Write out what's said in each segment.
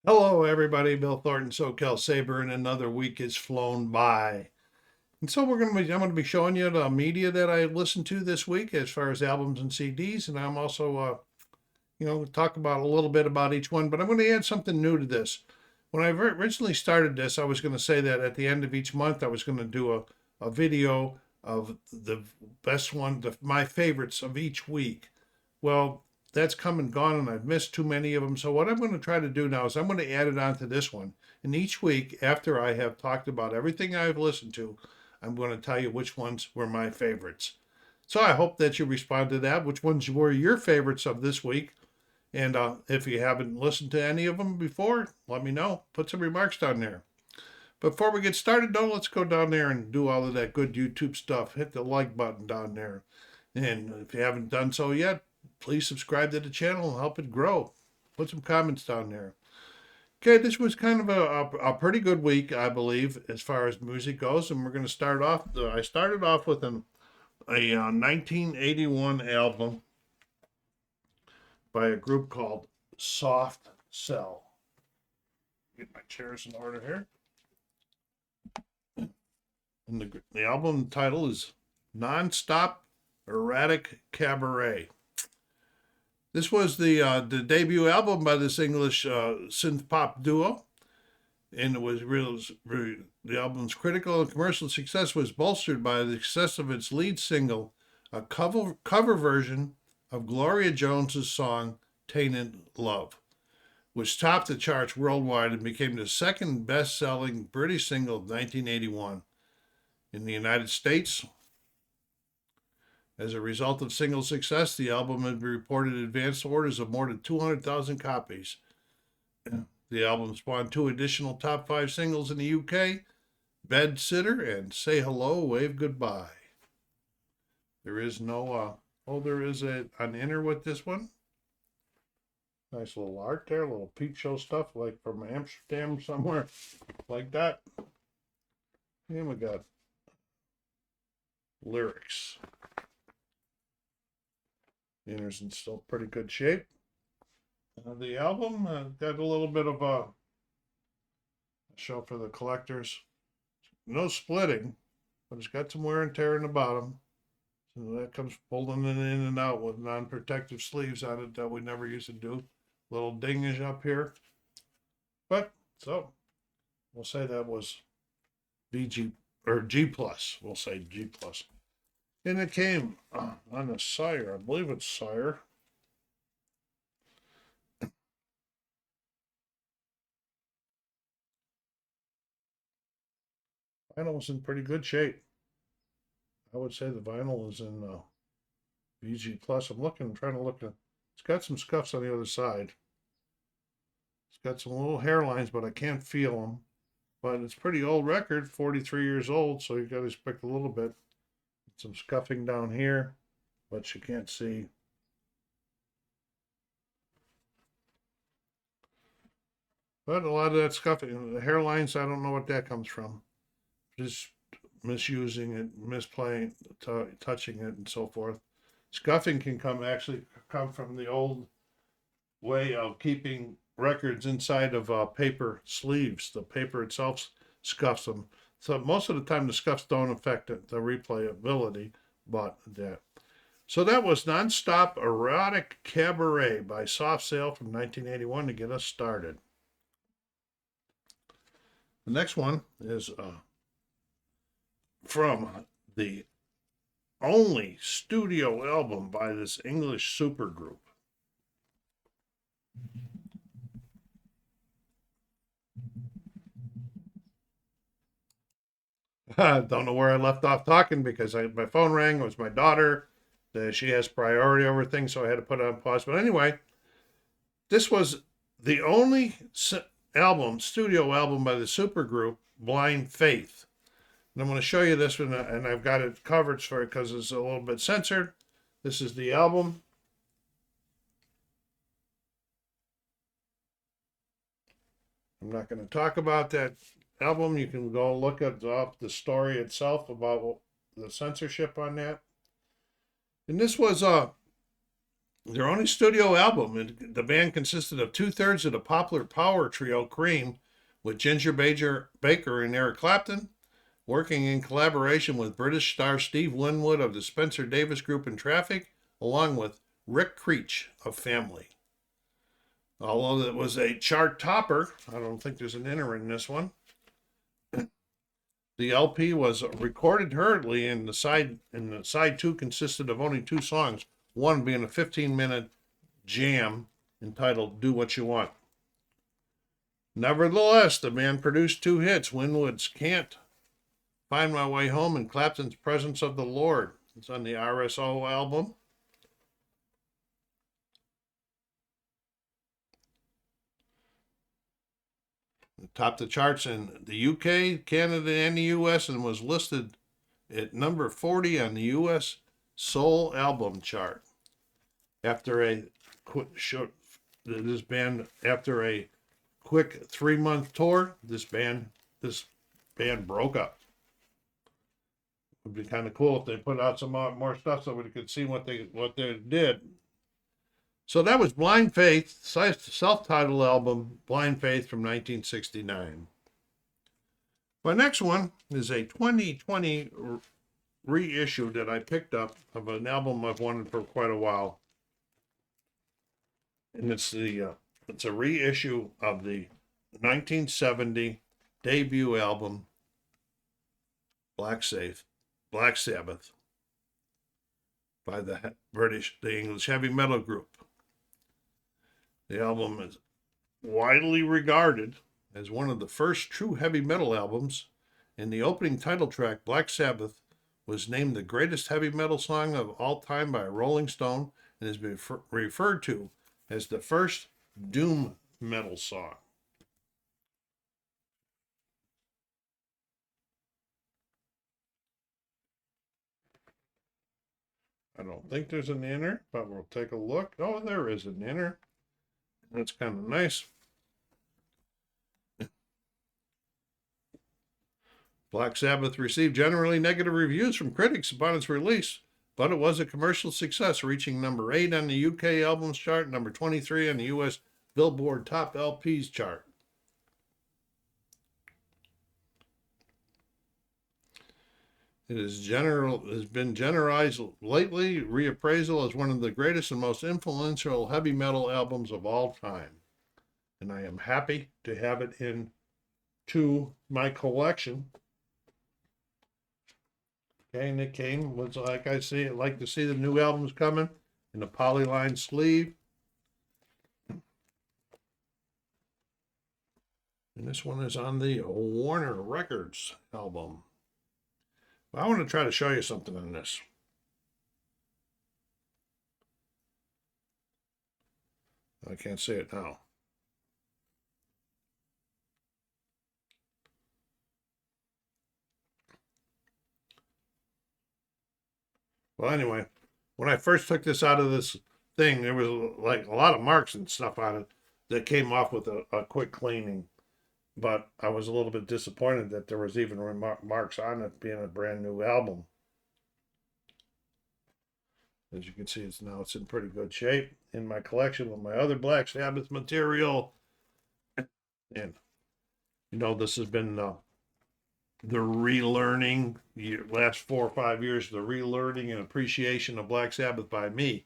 Hello, everybody. Bill Thornton, SoCalSabre, and another week has flown by. And so I'm going to be showing you the media that I listened to this week as far as albums and CDs, and I'm also, talk about a little bit about each one. But I'm going to add something new to this. When I originally started this, I was going to say that at the end of each month, I was going to do a video of the best one, my favorites of each week. Well, that's come and gone, and I've missed too many of them. So what I'm going to try to do now is I'm going to add it onto this one. And each week, after I have talked about everything I've listened to, I'm going to tell you which ones were my favorites. So I hope that you respond to that. Which ones were your favorites of this week? And if you haven't listened to any of them before, let me know. Put some remarks down there. Before we get started, though, let's go down there and do all of that good YouTube stuff. Hit the like button down there. And if you haven't done so yet, please subscribe to the channel and help it grow. Put some comments down there. Okay, this was kind of a pretty good week, I believe, as far as music goes. And we're going to start off. I started off with a 1981 album by a group called Soft Cell. Get my chairs in order here. And the album title is Non-Stop Erratic Cabaret. This was the debut album by this English synth-pop duo, and it was the album's critical and commercial success was bolstered by the success of its lead single, a cover version of Gloria Jones's song "Tainted Love," which topped the charts worldwide and became the second best-selling British single of 1981. In the United States, as a result of single success, the album had reported advance orders of more than 200,000 copies. The album spawned two additional top 5 singles in the UK, Bed Sitter and Say Hello, Wave Goodbye. There is no, there is an inner with this one. Nice little art there, little peep show stuff like from Amsterdam somewhere, like that. And we got lyrics. The inner's in still pretty good shape. The album got a little bit of a show for the collectors. No splitting, but it's got some wear and tear in the bottom. So that comes pulling it in and out with non-protective sleeves on it that we never used to do. Little dingish up here. But, so, we'll say that was VG, or G+. We'll say G+. And it came on the Sire. I believe it's Sire. Vinyl was in pretty good shape. I would say the vinyl is in VG+. I'm trying to look at. It's got some scuffs on the other side. It's got some little hairlines, but I can't feel them. But it's pretty old record, 43 years old, so you got to expect a little bit. Some scuffing down here, but you can't see. But a lot of that scuffing, the hairlines, I don't know what that comes from. Just misusing it, misplaying, touching it, and so forth. Scuffing can actually come from the old way of keeping records inside of paper sleeves. The paper itself scuffs them. So most of the time the scuffs don't affect the replayability, but that. So that was Non-Stop Erotic Cabaret by Soft Cell from 1981 to get us started. The next one is from the only studio album by this English supergroup. I don't know where I left off talking because my phone rang. It was my daughter. She has priority over things, so I had to put it on pause. But anyway, this was the only studio album by the supergroup Blind Faith. And I'm going to show you this one, and I've got it covered for it because it's a little bit censored. This is the album. I'm not going to talk about that album. You can go look at the story itself about the censorship on that. And this was their only studio album. And the band consisted of two-thirds of the popular power trio Cream, with Ginger Baker and Eric Clapton, working in collaboration with British star Steve Winwood of the Spencer Davis Group and Traffic, along with Rick Creech of Family. Although it was a chart topper, I don't think there's an enter in this one. The LP was recorded hurriedly, and the side two consisted of only two songs, one being a 15-minute jam entitled "Do What You Want." Nevertheless, the band produced two hits: Winwood's "Can't Find My Way Home" and Clapton's "Presence of the Lord." It's on the RSO album. It topped the charts in the UK, Canada, and the US, and was listed at number 40 on the US Soul Album Chart. After a quick 3-month tour, this band broke up. It would be kind of cool if they put out some more stuff so we could see what they did. So that was Blind Faith, self-titled album, Blind Faith from 1969. My next one is a 2020 reissue that I picked up of an album I've wanted for quite a while. And it's a reissue of the 1970 debut album, Black Sabbath, by the English heavy metal group. The album is widely regarded as one of the first true heavy metal albums, and the opening title track, Black Sabbath, was named the greatest heavy metal song of all time by Rolling Stone and has been referred to as the first doom metal song. I don't think there's an inner, but we'll take a look. Oh, there is an inner. That's kind of nice. Black Sabbath received generally negative reviews from critics upon its release, but it was a commercial success, reaching number 8 on the UK Albums Chart, number 23 on the US Billboard Top LPs chart. It has been generalized lately, reappraisal as one of the greatest and most influential heavy metal albums of all time. And I am happy to have it into my collection. Okay, and it came, was like to see the new albums coming in a polyline sleeve. And this one is on the Warner Records album. I want to try to show you something on this. I can't see it now. Well, anyway, when I first took this out of this thing, there was like a lot of marks and stuff on it that came off with a quick cleaning. But I was a little bit disappointed that there was even marks on it being a brand new album. As you can see, it's in pretty good shape in my collection with my other Black Sabbath material. And, this has been the relearning, last 4 or 5 years, the relearning and appreciation of Black Sabbath by me.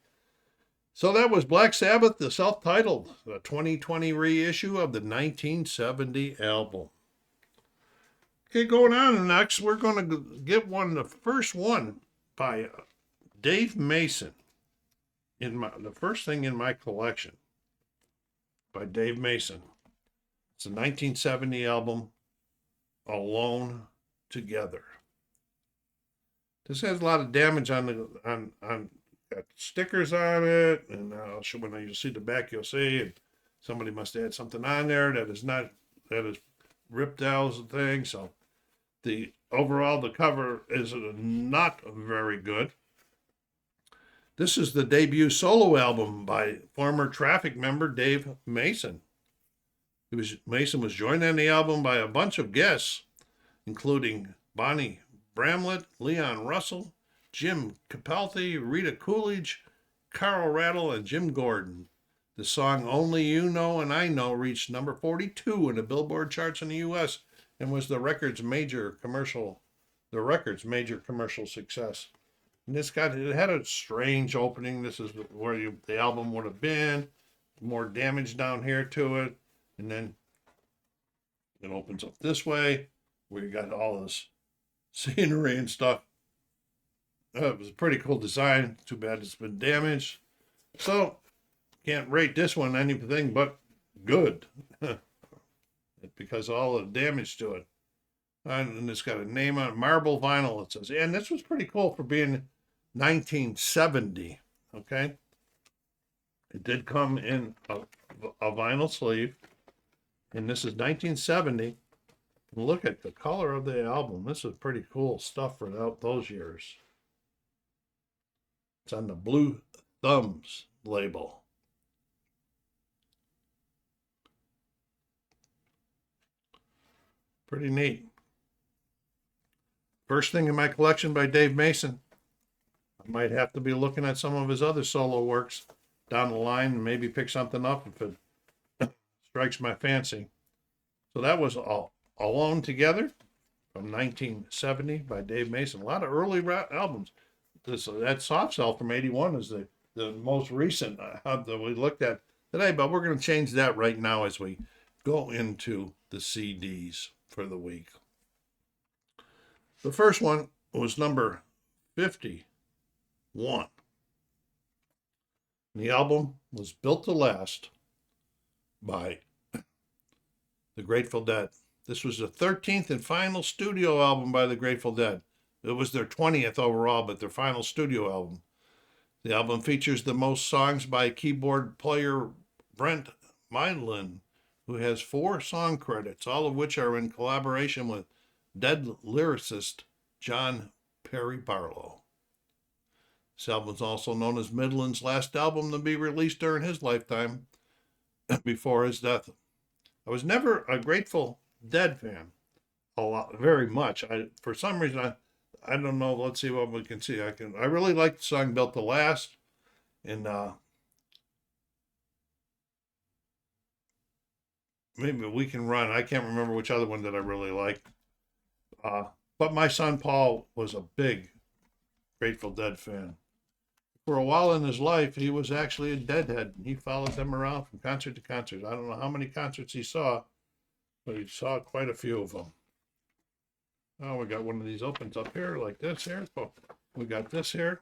So that was Black Sabbath, the self-titled, the 2020 reissue of the 1970 album. Okay, going on next, we're going to get the first one by Dave Mason. The first thing in my collection by Dave Mason. It's a 1970 album, Alone Together. This has a lot of damage on got stickers on it, and when you see the back, you'll see, and somebody must have had something on there that is ripped out the thing. So the cover is not very good. This is the debut solo album by former Traffic member Dave Mason. Mason was joined on the album by a bunch of guests, including Bonnie Bramlett, Leon Russell, Jim Capaldi, Rita Coolidge, Carl Rattle and Jim Gordon. The song Only You Know and I Know reached number 42 in the Billboard charts in the US and was the record's major commercial success. And it had a strange opening. This is where the album would have been. More damage down here to it. And then it opens up this way where you got all this scenery and stuff. It was a pretty cool design. Too bad it's been damaged. So, can't rate this one anything but good. Because of all the damage to it. And it's got a name on it, marble vinyl, it says. And this was pretty cool for being 1970. Okay. It did come in a vinyl sleeve. And this is 1970. Look at the color of the album. This is pretty cool stuff for those years. It's on the Blue Thumbs label. Pretty neat. First thing in my collection by Dave Mason. I might have to be looking at some of his other solo works down the line and maybe pick something up if it strikes my fancy. So that was Alone Together from 1970 by Dave Mason. A lot of early albums. That Soft Cell from 81 is the most recent that we looked at today, but we're going to change that right now as we go into the CDs for the week. The first one was number 51. The album was Built to Last by the Grateful Dead. This was the 13th and final studio album by the Grateful Dead. It was their 20th overall, but their final studio album. The album features the most songs by keyboard player Brent Mydland, who has 4 song credits, all of which are in collaboration with Dead lyricist John Perry Barlow. This album is also known as Mydland's last album to be released during his lifetime before his death. I was never a Grateful Dead fan, very much. For some reason, I don't know. Let's see what we can see. I really like the song Built to Last, and maybe We Can Run. I can't remember which other one that I really liked. But my son Paul was a big Grateful Dead fan. For a while in his life, he was actually a Deadhead. He followed them around from concert to concert. I don't know how many concerts he saw, but he saw quite a few of them. Oh, we got one of these opens up here like this here. Oh, we got this here.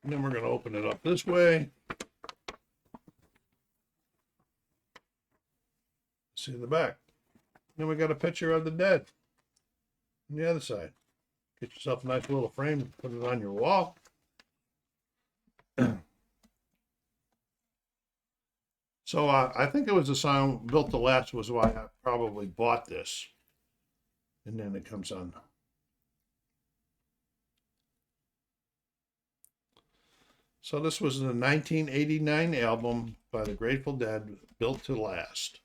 And then we're going to open it up this way. See the back. Then we got a picture of the Dead on the other side. Get yourself a nice little frame, put it on your wall. So I think it was the song Built to Last was why I probably bought this. And then it comes on. So this was the 1989 album by the Grateful Dead, Built to Last.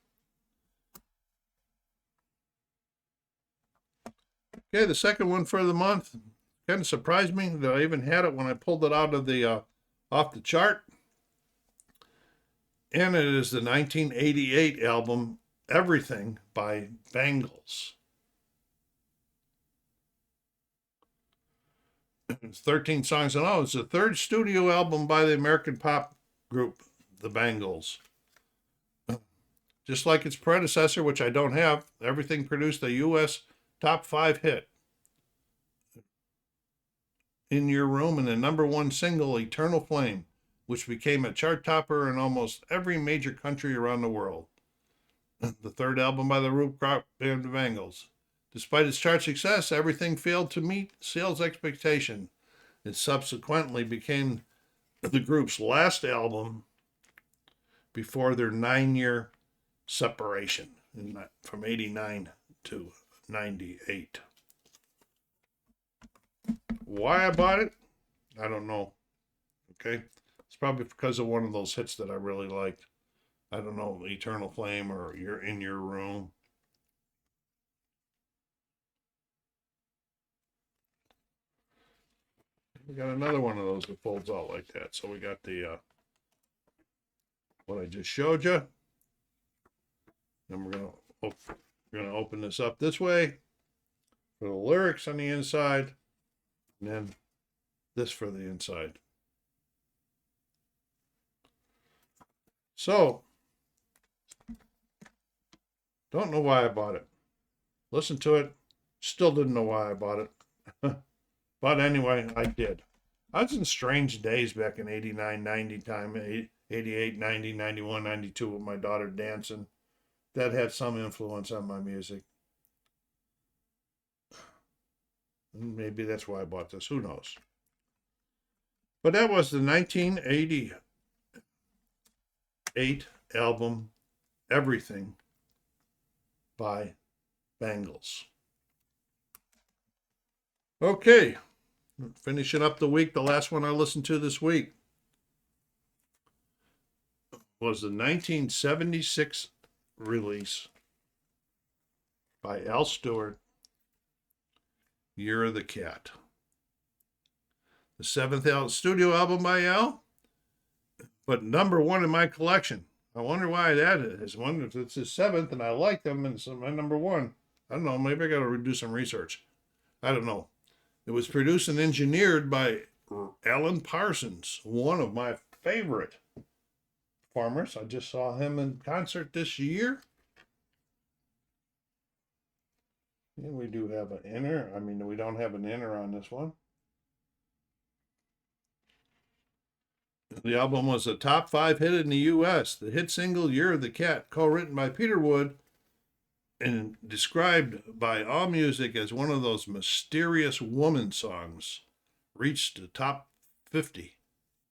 Okay, the second one for the month kind of surprised me that I even had it when I pulled it out of the off the chart. And it is the 1988 album Everything by Bangles. It's 13 songs in all. It's the third studio album by the American pop group, the Bangles. Just like its predecessor, which I don't have, Everything produced a U.S. top 5 hit. In Your Room and the #1 single, Eternal Flame, which became a chart topper in almost every major country around the world. The third album by the rock band The Bangles. Despite its chart success, Everything failed to meet sales expectation. It subsequently became the group's last album before their 9-year separation from 89 to 98. Why I bought it, I don't know. Okay, it's probably because of one of those hits that I really liked. I don't know, Eternal Flame or You're in Your Room. we got another one of those that folds out like that. So we got the what I just showed you. Then we're gonna open this up this way for the lyrics on the inside, and then this for the inside. So, don't know why I bought it. Listened to it, still didn't know why I bought it. But anyway, I did. I was in strange days back in 89, 90 time, 88, 90, 91, 92 with my daughter dancing. That had some influence on my music. Maybe that's why I bought this. Who knows? But that was the 1988 album, Everything, by Bangles. Okay, finishing up the week. The last one I listened to this week was the 1976 release by Al Stewart, Year of the Cat. The seventh studio album by Al, but number one in my collection. I wonder why that is. I wonder if it's his seventh and I like them and it's my number one. I don't know. Maybe I got to do some research. I don't know. It was produced and engineered by Alan Parsons, one of my favorite performers. I just saw him in concert this year. And we do have an inner. I mean, we don't have an inner on this one. The album was a top 5 hit in the U.S. The hit single, Year of the Cat, co-written by Peter Wood and described by AllMusic as one of those mysterious woman songs, reached the top 50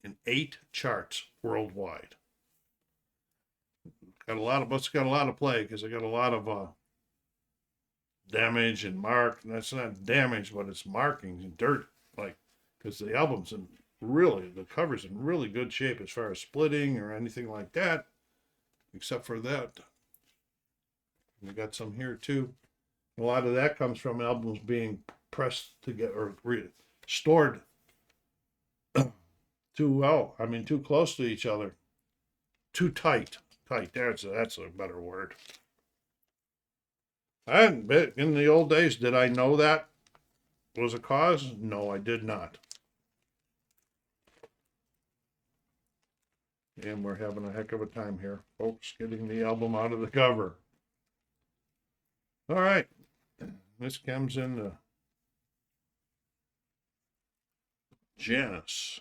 in 8 charts worldwide. Got a lot of play because I got a lot of damage and mark. And that's not damage, but it's markings and dirt, like, because the album's in the cover's in really good shape as far as splitting or anything like that, except for that. We got some here too. A lot of that comes from albums being pressed together or stored too well. I mean, too close to each other, too tight. That's a better word. And in the old days, did I know that was a cause? No, I did not. And we're having a heck of a time here, folks, getting the album out of the cover. All right. This comes in Janice.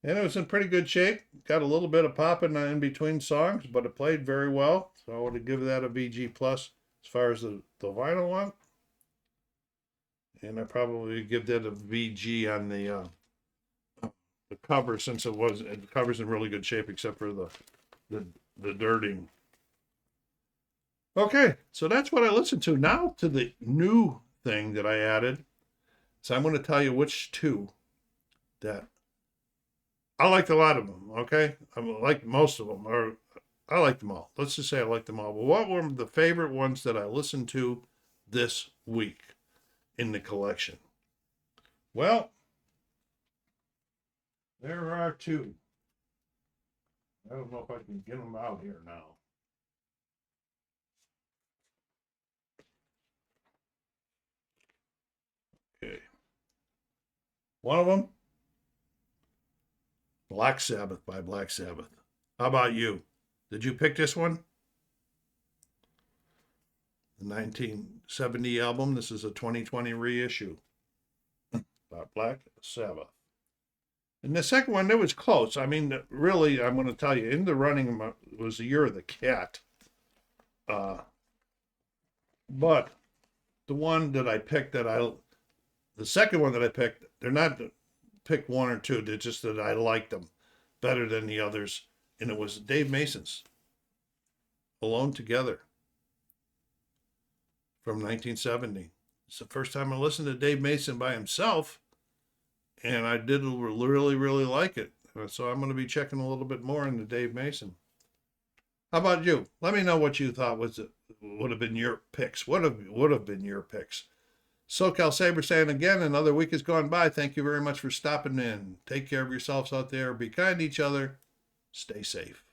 And it was in pretty good shape. Got a little bit of popping in between songs, but it played very well. So I would give that a VG plus as far as the vinyl one. And I probably give that a VG on the cover, since the cover's in really good shape except for the dirting. Okay, so that's what I listened to. Now to the new thing that I added. So I'm going to tell you which two that I liked a lot of them, okay? I like most of them, or I like them all. Let's just say I like them all. But what were the favorite ones that I listened to this week in the collection? Well, there are two. I don't know if I can get them out here now. Okay. One of them, Black Sabbath by Black Sabbath. How about you? Did you pick this one? The 1970 album. This is a 2020 reissue by Black Sabbath. And the second one, it was close. I mean, really, I'm going to tell you, in the running was the Year of the Cat. But the one that I picked the second one that I picked, they're not pick one or two. They're just that I liked them better than the others. And it was Dave Mason's Alone Together from 1970. It's the first time I listened to Dave Mason by himself. And I did really, really like it. So I'm going to be checking a little bit more into Dave Mason. How about you? Let me know what you thought would have been your picks. What would have been your picks? SoCalSabre saying again, another week has gone by. Thank you very much for stopping in. Take care of yourselves out there. Be kind to each other. Stay safe.